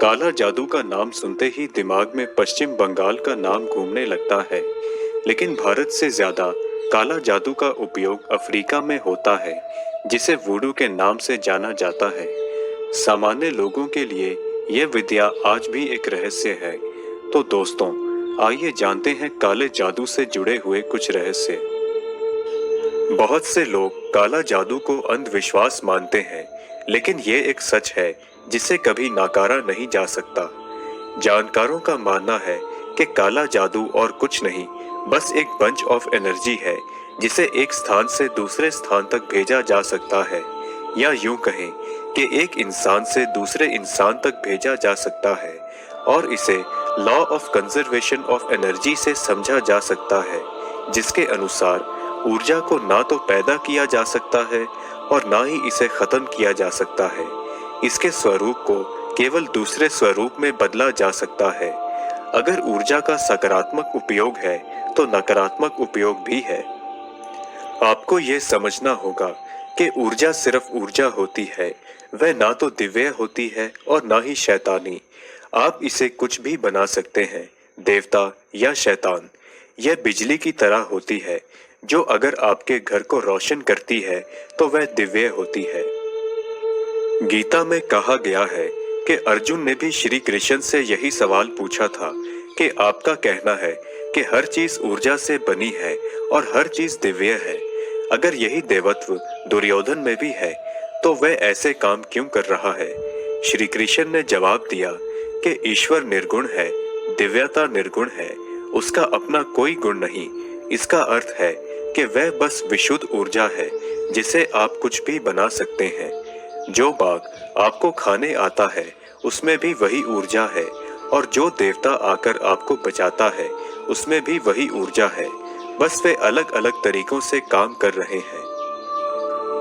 काला जादू का नाम सुनते ही दिमाग में पश्चिम बंगाल का नाम घूमने लगता है, लेकिन भारत से ज्यादा काला जादू का उपयोग अफ्रीका में होता है, जिसे वुडू के नाम से जाना जाता है। सामान्य लोगों के लिए यह विद्या आज भी एक रहस्य है। तो दोस्तों, आइए जानते हैं काले जादू से जुड़े हुए कुछ रहस्य। बहुत से लोग काला जादू को अंधविश्वास मानते हैं, लेकिन ये एक सच है जिसे कभी नकारा नहीं जा सकता। जानकारों का मानना है कि काला जादू और कुछ नहीं, बस एक बंच ऑफ एनर्जी है जिसे एक स्थान से दूसरे स्थान तक भेजा जा सकता है, या यूं कहें कि एक इंसान से दूसरे इंसान तक भेजा जा सकता है, और इसे law of conservation of energy से समझा जा सकता है, जिसके अनुसार ऊर्जा को ना तो पैदा किया जा सकता है और ना ही इसे खत्म किया जा सकता है। इसके स्वरूप को केवल दूसरे स्वरूप में बदला जा सकता है। अगर ऊर्जा का सकारात्मक उपयोग है तो नकारात्मक उपयोग भी है। आपको ये समझना होगा कि ऊर्जा सिर्फ ऊर्जा होती है, वह ना तो दिव्य होती है और ना ही शैतानी। आप इसे कुछ भी बना सकते हैं, देवता या शैतान। यह बिजली की तरह होती है, जो अगर आपके घर को रोशन करती है तो वह दिव्य होती है। गीता में कहा गया है कि अर्जुन ने भी श्री कृष्ण से यही सवाल पूछा था कि आपका कहना है कि हर चीज ऊर्जा से बनी है और हर चीज दिव्य है। अगर यही देवत्व दुर्योधन में भी है तो वह ऐसे काम क्यों कर रहा है? श्री कृष्ण ने जवाब दिया कि ईश्वर निर्गुण है, दिव्यता निर्गुण है, उसका अपना कोई गुण नहीं। इसका अर्थ है कि वह बस विशुद्ध ऊर्जा है जिसे आप कुछ भी बना सकते हैं। जो बाग आपको खाने आता है उसमें भी वही ऊर्जा है, और जो देवता आकर आपको बचाता है उसमें भी वही ऊर्जा है, बस वे अलग अलग तरीकों से काम कर रहे हैं।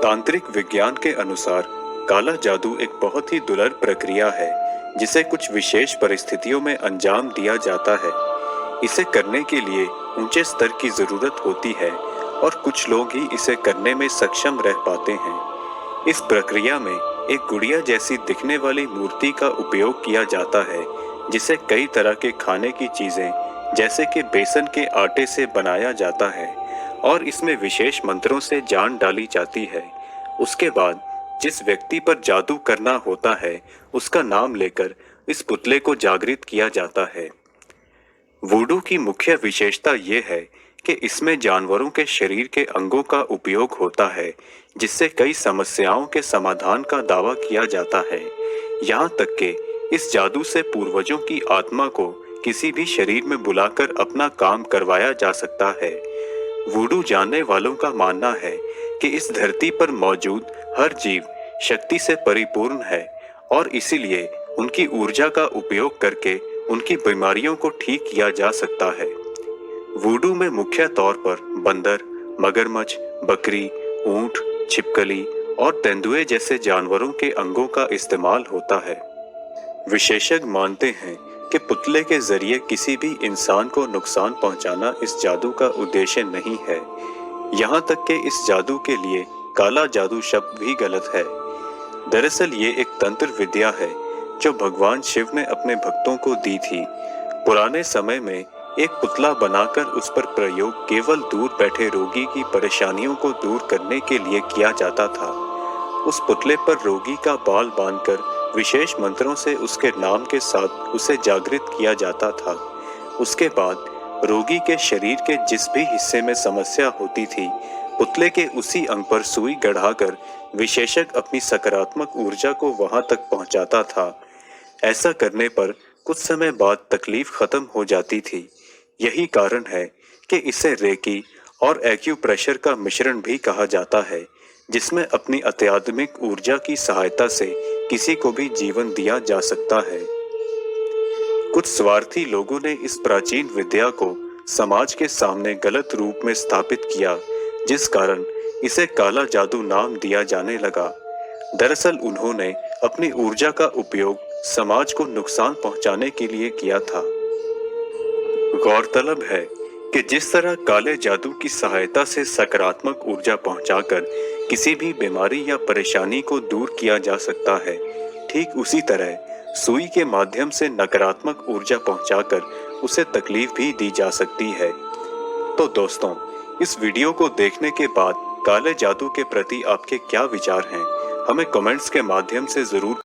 तांत्रिक विज्ञान के अनुसार काला जादू एक बहुत ही दुर्लभ प्रक्रिया है जिसे कुछ विशेष परिस्थितियों में अंजाम दिया जाता है। इसे करने के लिए ऊंचे स्तर की जरूरत होती है और कुछ लोग ही इसे करने में सक्षम रह पाते हैं। इस प्रक्रिया में एक गुड़िया जैसी दिखने वाली मूर्ति का उपयोग किया जाता है, जिसे कई तरह के खाने की चीजें जैसे कि बेसन के आटे से बनाया जाता है, और इसमें विशेष मंत्रों से जान डाली जाती है। उसके बाद जिस व्यक्ति पर जादू करना होता है उसका नाम लेकर इस पुतले को जागृत किया जाता है। वुडू की मुख्य विशेषता ये है कि इसमें जानवरों के शरीर के अंगों का उपयोग होता है, जिससे कई समस्याओं के समाधान का दावा किया जाता है। यहाँ तक कि इस जादू से पूर्वजों की आत्मा को किसी भी शरीर में बुलाकर अपना काम करवाया जा सकता है। वुडू जानने वालों का मानना है कि इस धरती पर मौजूद हर जीव शक्ति से परिपूर्ण है, और इसीलिए उनकी ऊर्जा का उपयोग करके उनकी बीमारियों को ठीक किया जा सकता है। वुडू में मुख्य तौर पर बंदर, मगरमच्छ, बकरी, ऊंट, छिपकली और तेंदुए जैसे जानवरों के अंगों का इस्तेमाल होता है। विशेषज्ञ मानते हैं कि पुतले के जरिए किसी भी इंसान को नुकसान पहुंचाना इस जादू का उद्देश्य नहीं है। यहाँ तक कि इस जादू के लिए काला जादू शब्द भी गलत है। दरअसल ये एक तंत्र विद्या है जो भगवान शिव ने अपने भक्तों को दी थी। पुराने समय में एक पुतला बनाकर उस पर प्रयोग केवल दूर बैठे रोगी की परेशानियों को दूर करने के लिए किया जाता था। उस पुतले पर रोगी का बाल बांधकर विशेष मंत्रों से उसके नाम के साथ उसे जागृत किया जाता था। उसके बाद रोगी के शरीर के जिस भी हिस्से में समस्या होती थी, पुतले के उसी अंग पर सुई गढ़ाकर विशेषज्ञ अपनी सकारात्मक ऊर्जा को वहां तक पहुंचाता था। ऐसा करने पर कुछ समय बाद तकलीफ खत्म हो जाती थी। यही कारण है कि इसे रेकी और एक्यूप्रेशर का मिश्रण भी कहा जाता है, जिसमें अपनी अत्यात्मिक ऊर्जा की सहायता से किसी को भी जीवन दिया जा सकता है। कुछ स्वार्थी लोगों ने इस प्राचीन विद्या को समाज के सामने गलत रूप में स्थापित किया, जिस कारण इसे काला जादू नाम दिया जाने लगा। दरअसल उन्होंने अपनी ऊर्जा का उपयोग समाज को नुकसान पहुंचाने के लिए किया था। गौरतलब है कि जिस तरह काले जादू की सहायता से सकारात्मक ऊर्जा पहुंचाकर किसी भी बीमारी या परेशानी को दूर किया जा सकता है, ठीक उसी तरह सुई के माध्यम से नकारात्मक ऊर्जा पहुंचाकर उसे तकलीफ भी दी जा सकती है। तो दोस्तों, इस वीडियो को देखने के बाद काले जादू के प्रति आपके क्या विचार हैं? हमें कमेंट्स के माध्यम से जरूर